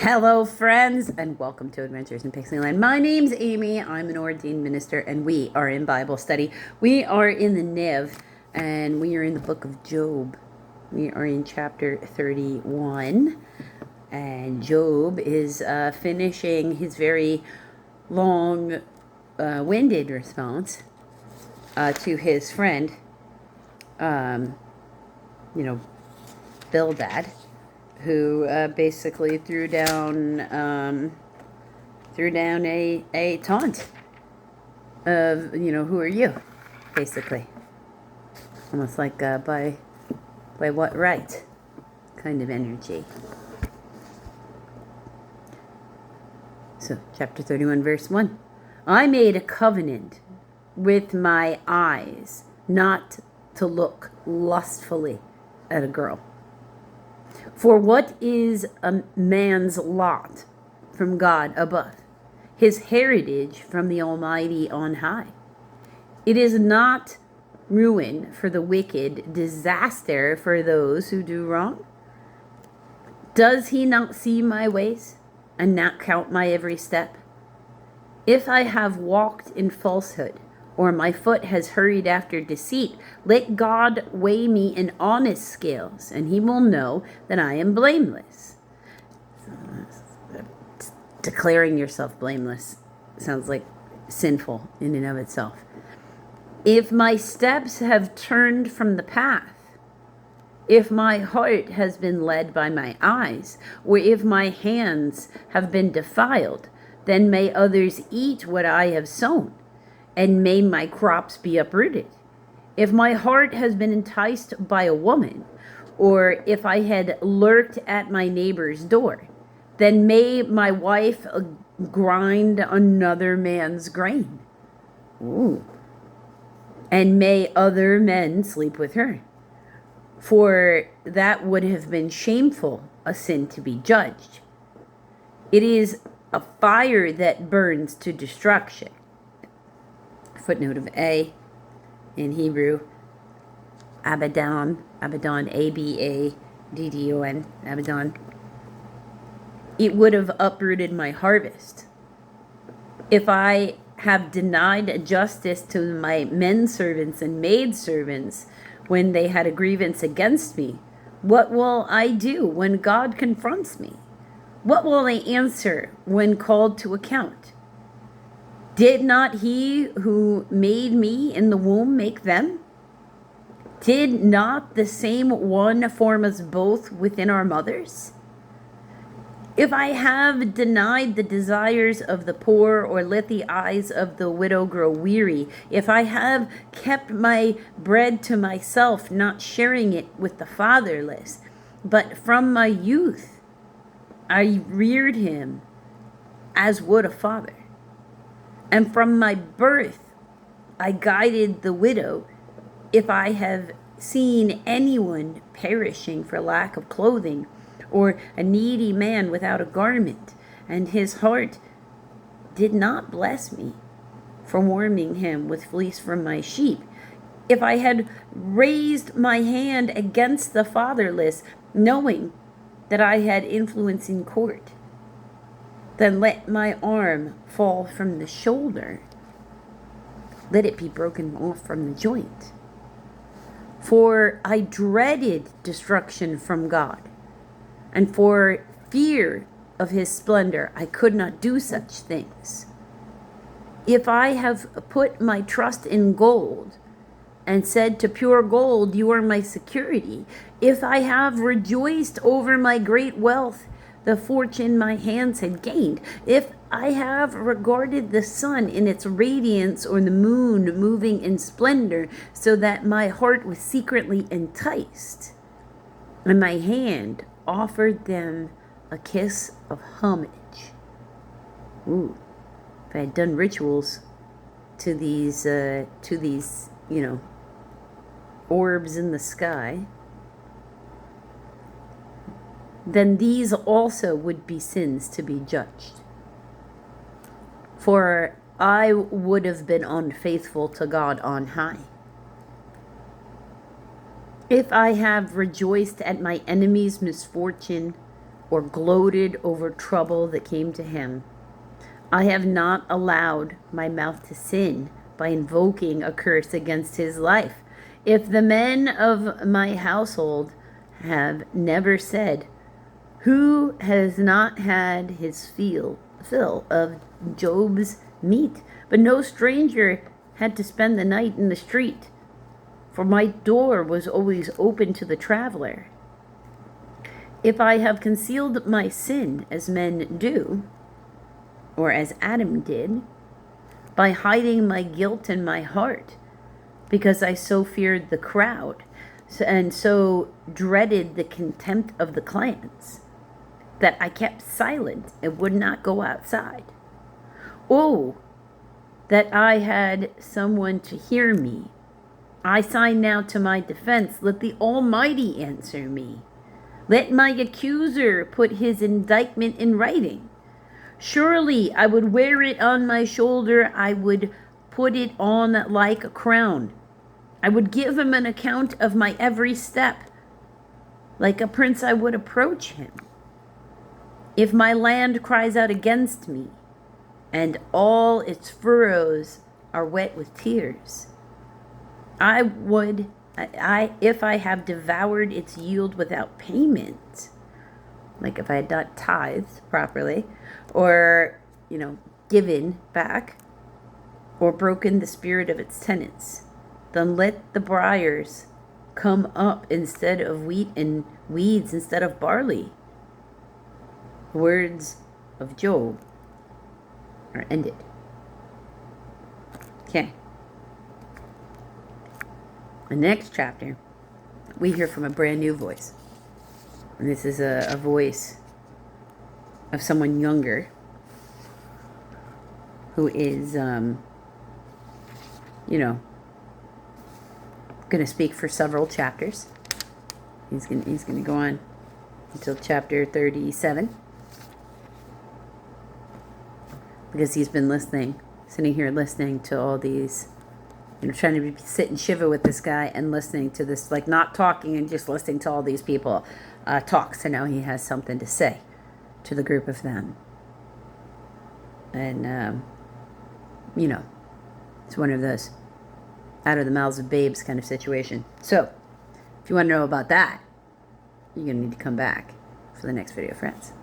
Hello, friends, and welcome to Adventures in Pixieland. My name's Amy. I'm an ordained minister, and we are in Bible study. We are in the NIV, and we are in the book of Job. We are in chapter 31, and Job is finishing his very long-winded response to his friend, Bildad, who basically threw down a taunt of, who are you, basically, almost like by what right kind of energy. So chapter 31 verse 1, I made a covenant with my eyes not to look lustfully at a girl. For what is a man's lot from God above, his heritage from the Almighty on high? It is not ruin for the wicked, disaster for those who do wrong. Does he not see my ways and not count my every step? If I have walked in falsehood, or my foot has hurried after deceit, let God weigh me in honest scales, and he will know that I am blameless. Declaring yourself blameless sounds like sinful in and of itself. If my steps have turned from the path, if my heart has been led by my eyes, or if my hands have been defiled, then may others eat what I have sown, and may my crops be uprooted. If my heart has been enticed by a woman, or if I had lurked at my neighbor's door, then may my wife grind another man's grain. Ooh. And may other men sleep with her. For that would have been shameful, a sin to be judged. It is a fire that burns to destruction. Footnote of A in Hebrew, Abaddon, Abaddon, Abaddon. It would have uprooted my harvest. If I have denied justice to my men servants and maid servants when they had a grievance against me, what will I do when God confronts me? What will I answer when called to account? Did not he who made me in the womb make them? Did not the same one form us both within our mothers? If I have denied the desires of the poor, or let the eyes of the widow grow weary, if I have kept my bread to myself, not sharing it with the fatherless, but from my youth I reared him as would a father, and from my birth I guided the widow, if I have seen anyone perishing for lack of clothing, or a needy man without a garment, and his heart did not bless me for warming him with fleece from my sheep, if I had raised my hand against the fatherless, knowing that I had influence in court, then let my arm fall from the shoulder, let it be broken off from the joint. For I dreaded destruction from God, and for fear of his splendor I could not do such things. If I have put my trust in gold, and said to pure gold, you are my security, if I have rejoiced over my great wealth, the fortune my hands had gained, if I have regarded the sun in its radiance, or the moon moving in splendor, so that my heart was secretly enticed, and my hand offered them a kiss of homage. Ooh, if I had done rituals to these, orbs in the sky, then these also would be sins to be judged. For I would have been unfaithful to God on high. If I have rejoiced at my enemy's misfortune, or gloated over trouble that came to him. I have not allowed my mouth to sin by invoking a curse against his life. If the men of my household have never said, who has not had his fill of Job's meat? But no stranger had to spend the night in the street, for my door was always open to the traveler. If I have concealed my sin as men do, or as Adam did, by hiding my guilt in my heart, because I so feared the crowd and so dreaded the contempt of the clans, that I kept silent and would not go outside. Oh, that I had someone to hear me. I sign now to my defense. Let the Almighty answer me. Let my accuser put his indictment in writing. Surely I would wear it on my shoulder. I would put it on like a crown. I would give him an account of my every step. Like a prince I would approach him. If my land cries out against me, and all its furrows are wet with tears, if I have devoured its yield without payment, like if I had not tithed properly, or, given back, or broken the spirit of its tenants, then let the briars come up instead of wheat and weeds instead of barley. The words of Job are ended. Okay. The next chapter, we hear from a brand new voice. And this is a voice of someone younger who is, going to speak for several chapters. He's going to go on until chapter 37. Because he's been sitting here listening to all these, trying to sit and shiver with this guy and listening to this, like not talking and just listening to all these people talk. So now he has something to say to the group of them. And, it's one of those out of the mouths of babes kind of situation. So, if you want to know about that, you're going to need to come back for the next video, friends.